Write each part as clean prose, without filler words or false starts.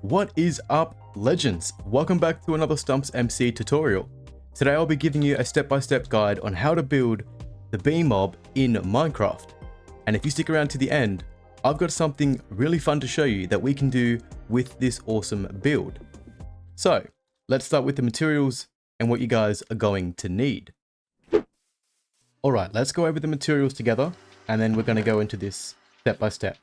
What is up, legends? Welcome back to another StumpsMC tutorial. Today I'll be giving you a step-by-step guide on how to build the bee mob in Minecraft. And if you stick around to the end, I've got something really fun to show you that we can do with this awesome build. So let's start with the materials and what you guys are going to need. Alright, let's go over the materials together and then we're going to go into this step by step.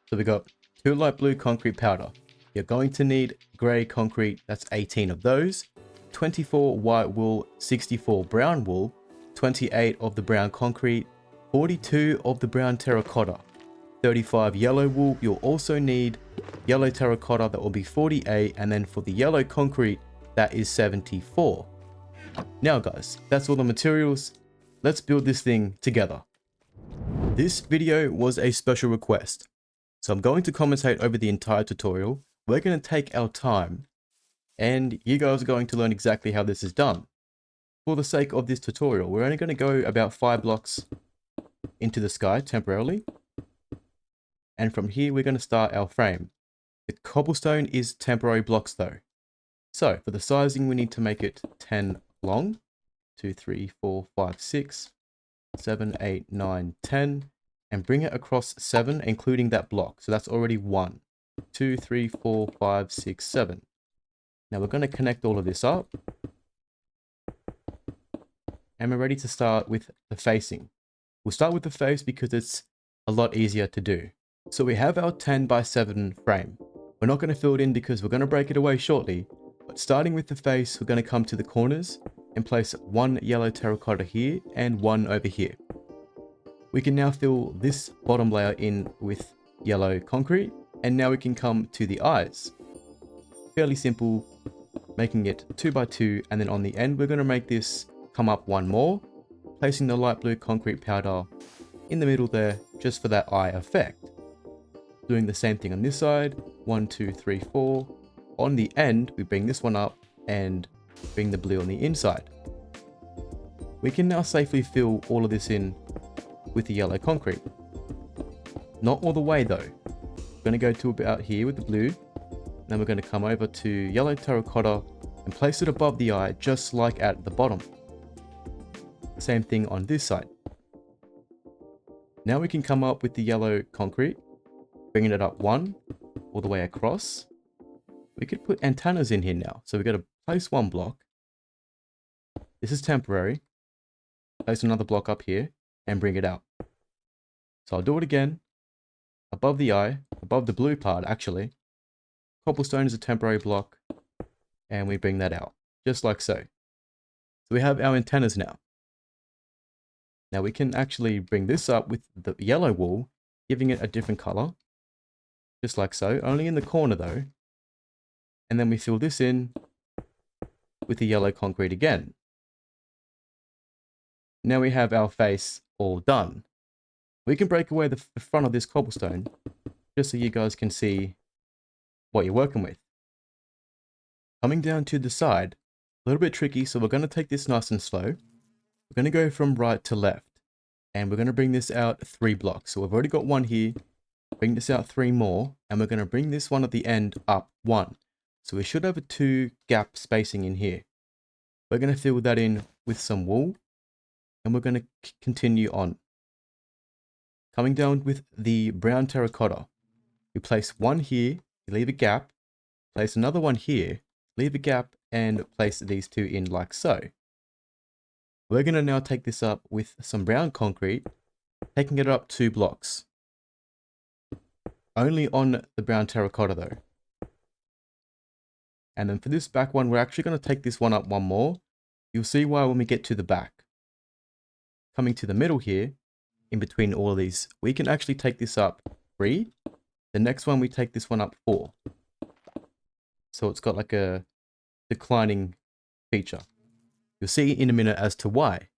So we got 2 light blue concrete powder. You're going to need grey concrete, that's 18 of those, 24 white wool, 64 brown wool, 28 of the brown concrete, 42 of the brown terracotta, 35 yellow wool. You'll also need yellow terracotta, that will be 48, and then for the yellow concrete, that is 74. Now guys, that's all the materials. Let's build this thing together. This video was a special request, so I'm going to commentate over the entire tutorial. We're going to take our time, and you guys are going to learn exactly how this is done. For the sake of this tutorial, we're only going to go about 5 blocks into the sky temporarily. And from here, we're going to start our frame. The cobblestone is temporary blocks though. So for the sizing, we need to make it 10 long. 2, 3, 4, 5, 6, 7, 8, 9, 10. And bring it across 7, including that block. So that's already 1. 2, 3, 4, 5, 6, 7. Now we're going to connect all of this up. And we're ready to start with the facing. We'll start with the face because it's a lot easier to do. So we have our 10 by 7 frame. We're not going to fill it in because we're going to break it away shortly. But starting with the face, we're going to come to the corners and place 1 yellow terracotta here and 1 over here. We can now fill this bottom layer in with yellow concrete. And now we can come to the eyes. Fairly simple, making it 2 by 2, and then on the end we're going to make this come up 1 more, placing the light blue concrete powder in the middle there just for that eye effect. Doing the same thing on this side, 1, 2, 3, 4. On the end we bring this one up and bring the blue on the inside. We can now safely fill all of this in with the yellow concrete. Not all the way though. We're going to go to about here with the blue. Then we're going to come over to yellow terracotta and place it above the eye, just like at the bottom. Same thing on this side. Now we can come up with the yellow concrete, bringing it up 1 all the way across. We could put antennas in here now. So we've got to place 1 block. This is temporary. Place another block up here and bring it out. So I'll do it again. Above the eye, above the blue part actually. Cobblestone is a temporary block, and we bring that out, just like so. So we have our antennas now. Now we can actually bring this up with the yellow wool, giving it a different color, just like so, only in the corner though. And then we fill this in with the yellow concrete again. Now we have our face all done. We can break away the front of this cobblestone, just so you guys can see what you're working with. Coming down to the side, a little bit tricky, so we're going to take this nice and slow. We're going to go from right to left, and we're going to bring this out 3 blocks. So we've already got 1 here, bring this out 3 more, and we're going to bring this one at the end up 1. So we should have a 2 gap spacing in here. We're going to fill that in with some wool, and we're going to continue on. Coming down with the brown terracotta, we place 1 here, leave a gap, place another 1 here, leave a gap, and place these 2 in like so. We're going to now take this up with some brown concrete, taking it up 2 blocks. Only on the brown terracotta though. And then for this back one, we're actually going to take this one up 1 more. You'll see why when we get to the back. Coming to the middle here, in between all of these, we can actually take this up 3. The next one, we take this one up 4. So it's got like a declining feature. You'll see in a minute as to why.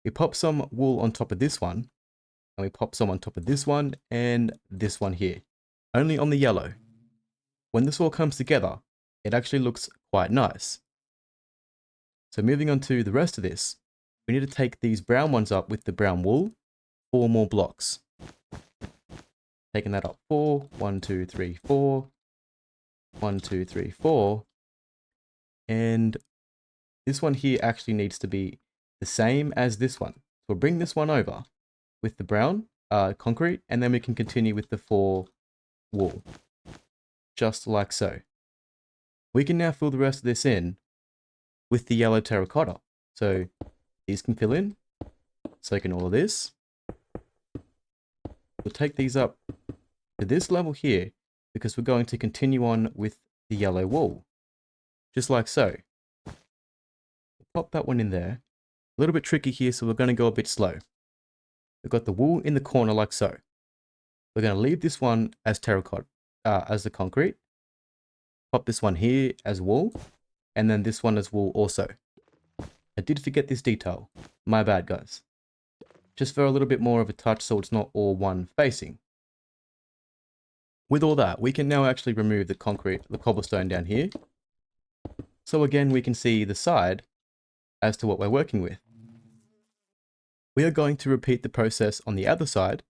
We pop some wool on top of this one, and we pop some on top of this one and this one here. Only on the yellow. When this all comes together, it actually looks quite nice. So moving on to the rest of this, we need to take these brown ones up with the brown wool. 4 more blocks. Taking that up 4, 1, 2, 3, 4. 1, 2, 3, 4. And this one here actually needs to be the same as this one. So we'll bring this one over with the brown concrete, and then we can continue with the 4 wool, just like so. We can now fill the rest of this in with the yellow terracotta. So these can fill in, so can all of this. We'll take these up to this level here because we're going to continue on with the yellow wool, just like so. We'll pop that one in there. A little bit tricky here, so we're going to go a bit slow. We've got the wool in the corner like so. We're going to leave this one as terracotta, as the concrete. Pop this one here as wool, and then this one as wool also. I did forget this detail. My bad, guys. Just for a little bit more of a touch so it's not all one facing. With all that, we can now actually remove the concrete, the cobblestone down here. So again, we can see the side as to what we're working with. We are going to repeat the process on the other side,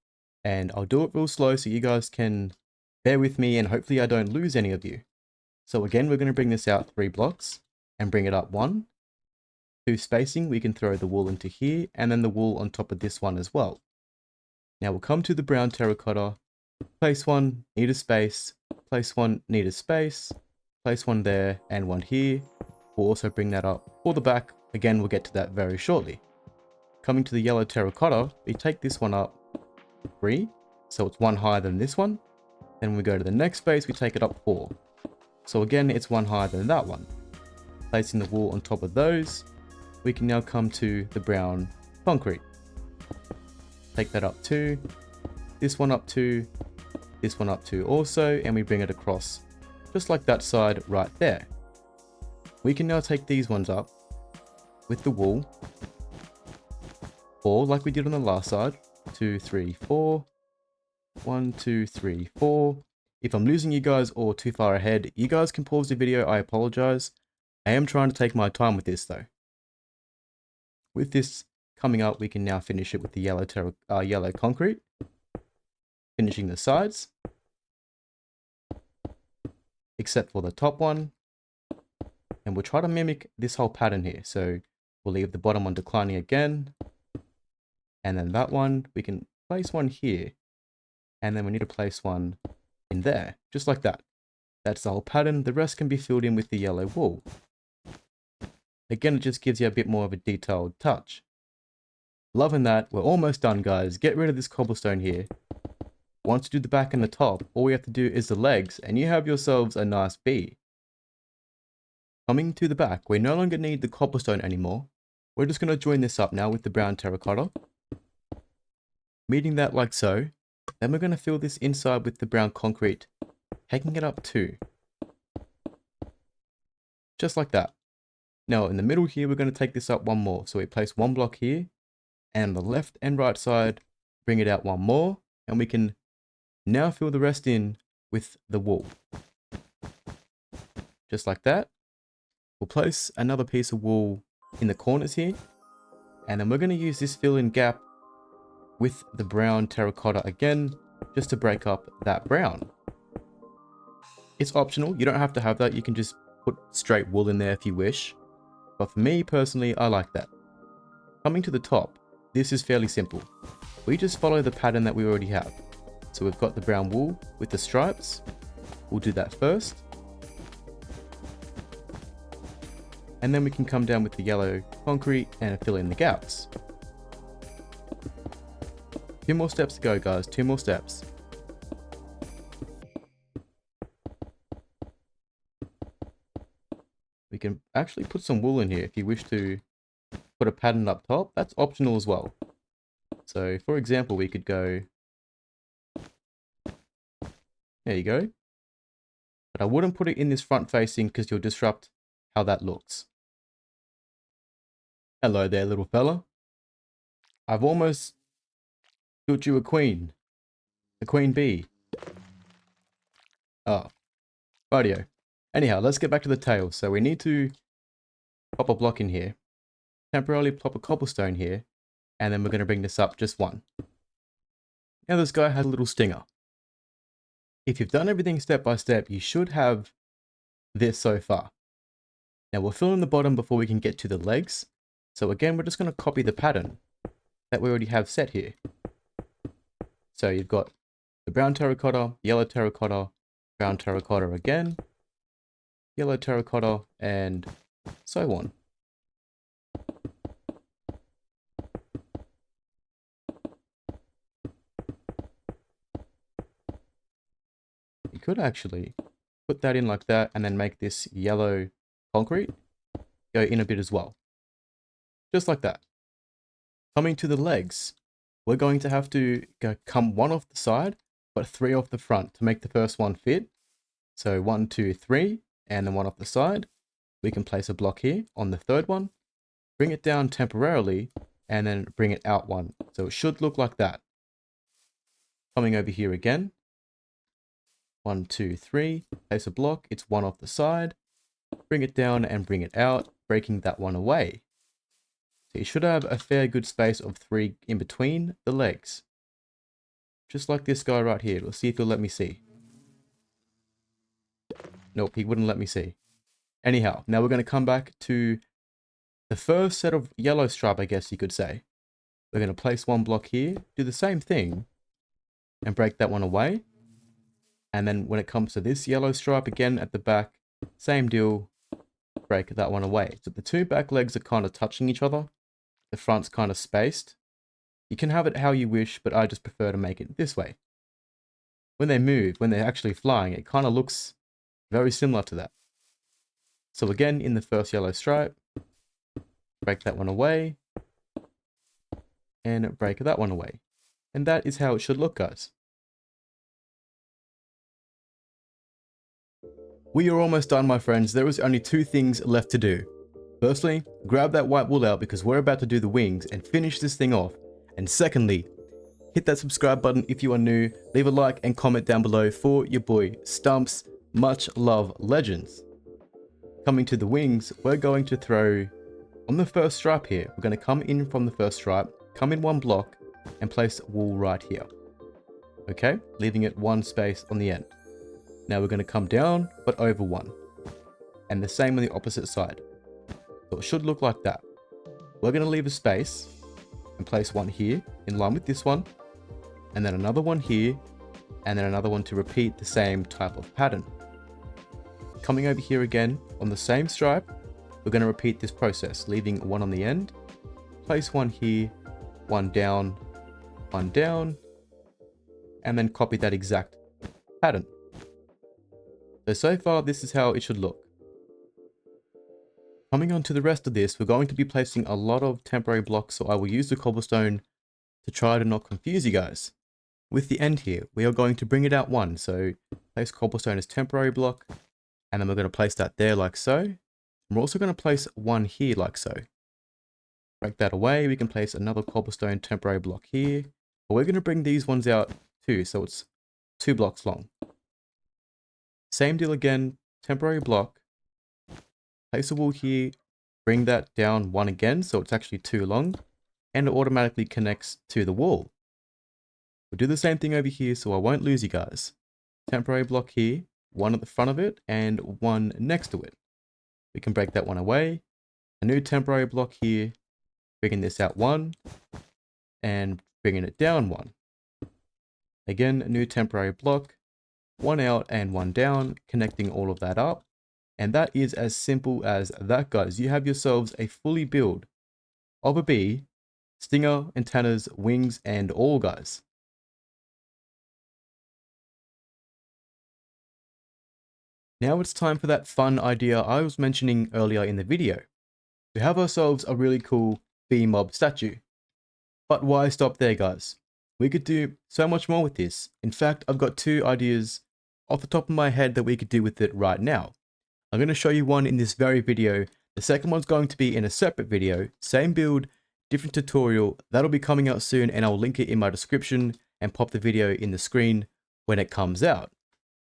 and I'll do it real slow so you guys can bear with me and hopefully I don't lose any of you. So again, we're going to bring this out 3 blocks and bring it up 1. 2 spacing, we can throw the wool into here and then the wool on top of this one as well. Now we'll come to the brown terracotta, place one, need a space, place one, need a space, place one there and one here. We'll also bring that up for the back. Again, we'll get to that very shortly. Coming to the yellow terracotta, we take this one up 3, so it's 1 higher than this one. Then we go to the next space, we take it up 4. So again, it's 1 higher than that one. Placing the wool on top of those, we can now come to the brown concrete. Take that up 2, this one up 2, this one up 2 also, and we bring it across just like that side right there. We can now take these ones up with the wool, or like we did on the last side, 2, 3, 4, 1, 2, 3, 4. If I'm losing you guys or too far ahead, you guys can pause the video, I apologize. I am trying to take my time with this though. With this coming up, we can now finish it with the yellow concrete. Finishing the sides. Except for the top one. And we'll try to mimic this whole pattern here. So we'll leave the bottom one declining again. And then that one, we can place one here. And then we need to place one in there, just like that. That's the whole pattern. The rest can be filled in with the yellow wool. Again, it just gives you a bit more of a detailed touch. Loving that. We're almost done, guys. Get rid of this cobblestone here. Once you do the back and the top, all we have to do is the legs, and you have yourselves a nice bee. Coming to the back, we no longer need the cobblestone anymore. We're just going to join this up now with the brown terracotta. Meeting that like so. Then we're going to fill this inside with the brown concrete, taking it up 2. Just like that. Now in the middle here, we're going to take this up 1 more. So we place 1 block here, and the left and right side, bring it out 1 more, and we can now fill the rest in with the wool. Just like that. We'll place another piece of wool in the corners here, and then we're going to use this fill-in gap with the brown terracotta again, just to break up that brown. It's optional, you don't have to have that, you can just put straight wool in there if you wish. But for me personally, I like that. Coming to the top, this is fairly simple. We just follow the pattern that we already have. So we've got the brown wool with the stripes. We'll do that first. And then we can come down with the yellow concrete and fill in the gaps. 2 more steps to go, guys. 2 more steps. We can actually put some wool in here if you wish to put a pattern up top. That's optional as well. So, for example, we could go... There you go. But I wouldn't put it in this front facing because you'll disrupt how that looks. Hello there, little fella. I've almost built you a queen bee. Oh, rightio. Anyhow, let's get back to the tail. So we need to pop a block in here, temporarily pop a cobblestone here, and then we're going to bring this up just 1. Now this guy has a little stinger. If you've done everything step by step, you should have this so far. Now we'll fill in the bottom before we can get to the legs. So again, we're just going to copy the pattern that we already have set here. So you've got the brown terracotta, yellow terracotta, brown terracotta again, yellow terracotta, and so on. You could actually put that in like that and then make this yellow concrete go in a bit as well. Just like that. Coming to the legs, we're going to have to come one off the side, but three off the front to make the first one fit. So 1, 2, 3, and then one off the side. We can place a block here on the third one, bring it down temporarily, and then bring it out one. So it should look like that. Coming over here again. 1, 2, 3, place a block, it's one off the side, bring it down and bring it out, breaking that one away. So you should have a fair good space of 3 in between the legs. Just like this guy right here. Let's see if he'll let me see. Nope, he wouldn't let me see. Anyhow, now we're going to come back to the first set of yellow stripe, I guess you could say. We're going to place one block here, do the same thing, and break that one away. And then when it comes to this yellow stripe again at the back, same deal, break that one away. So the two back legs are kind of touching each other. The front's kind of spaced. You can have it how you wish, but I just prefer to make it this way. When they move, when they're actually flying, it kind of looks very similar to that. So again, in the first yellow stripe, break that one away, and break that one away. And that is how it should look, guys. We are almost done, my friends. There is only 2 things left to do. Firstly, grab that white wool out because we're about to do the wings and finish this thing off. And secondly, hit that subscribe button if you are new, leave a like and comment down below for your boy Stumps. Much love, legends. Coming to the wings, we're going to throw on the first stripe here. We're going to come in from the first stripe, come in one block and place wool right here. Okay, leaving it one space on the end. Now we're going to come down, but over one. And the same on the opposite side. So it should look like that. We're going to leave a space and place one here in line with this one. And then another one here. And then another one to repeat the same type of pattern. Coming over here again on the same stripe, we're going to repeat this process, leaving one on the end. Place one here, one down, and then copy that exact pattern. So far, this is how it should look. Coming on to the rest of this, we're going to be placing a lot of temporary blocks, so I will use the cobblestone to try to not confuse you guys. With the end here, we are going to bring it out one, so place cobblestone as temporary block, and then we're going to place that there like so. And we're also going to place one here like so. Break that away, we can place another cobblestone temporary block here, but we're going to bring these ones out too, so it's 2 blocks long. Same deal again, temporary block, place a wool here, bring that down one again, so it's actually 2 long, and it automatically connects to the wall. We'll do the same thing over here, so I won't lose you guys. Temporary block here, one at the front of it, and one next to it. We can break that one away, a new temporary block here, bringing this out one, and bringing it down one. Again, a new temporary block, one out and one down, connecting all of that up. And that is as simple as that, guys. You have yourselves a fully build of a bee, stinger, antennas, wings, and all, guys. Now it's time for that fun idea I was mentioning earlier in the video. We have ourselves a really cool bee mob statue. But why stop there, guys? We could do so much more with this. In fact, I've got 2 ideas off the top of my head that we could do with it right now. I'm going to show you one in this very video. The second one's going to be in a separate video. Same build, different tutorial. That'll be coming out soon and I'll link it in my description and pop the video in the screen when it comes out.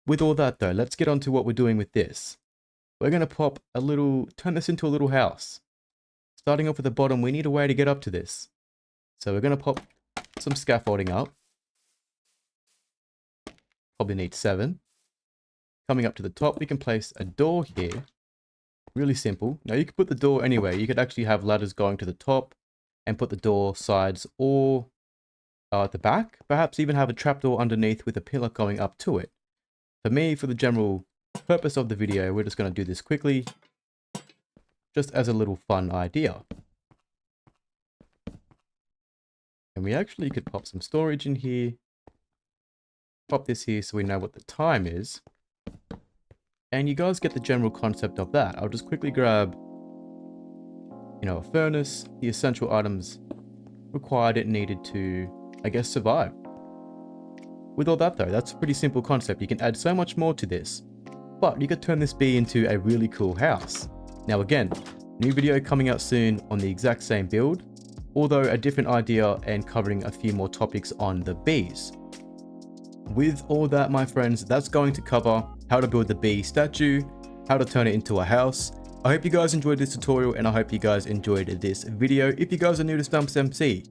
With all that though, let's get on to what we're doing with this. We're going to turn this into a little house. Starting off at the bottom, we need a way to get up to this. So we're going to pop some scaffolding up. Probably need 7. coming up to the top, we can place a door here. Really simple. Now you could put the door anywhere. You could actually have ladders going to the top and put the door sides or at the back. Perhaps even have a trapdoor underneath with a pillar going up to it. For me, for the general purpose of the video, we're just going to do this quickly, just as a little fun idea. And we actually could pop some storage in here. Pop this here so we know what the time is. And you guys get the general concept of that. I'll just quickly grab, a furnace, the essential items required and needed to, I guess, survive. With all that though, that's a pretty simple concept. You can add so much more to this, but you could turn this bee into a really cool house. Now again, new video coming out soon on the exact same build, although a different idea and covering a few more topics on the bees. With all that, my friends, that's going to cover how to build the bee statue, how to turn it into a house. I hope you guys enjoyed this tutorial and I hope you guys enjoyed this video. If you guys are new to StumpsMC,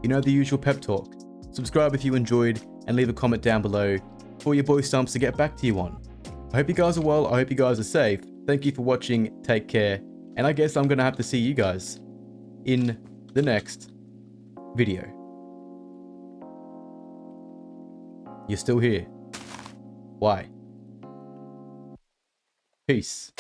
you know the usual pep talk. Subscribe if you enjoyed and leave a comment down below for your boy Stumps to get back to you on. I hope you guys are well, I hope you guys are safe. Thank you for watching, take care, and I guess I'm gonna have to see you guys in the next video. You're still here. Why? Peace.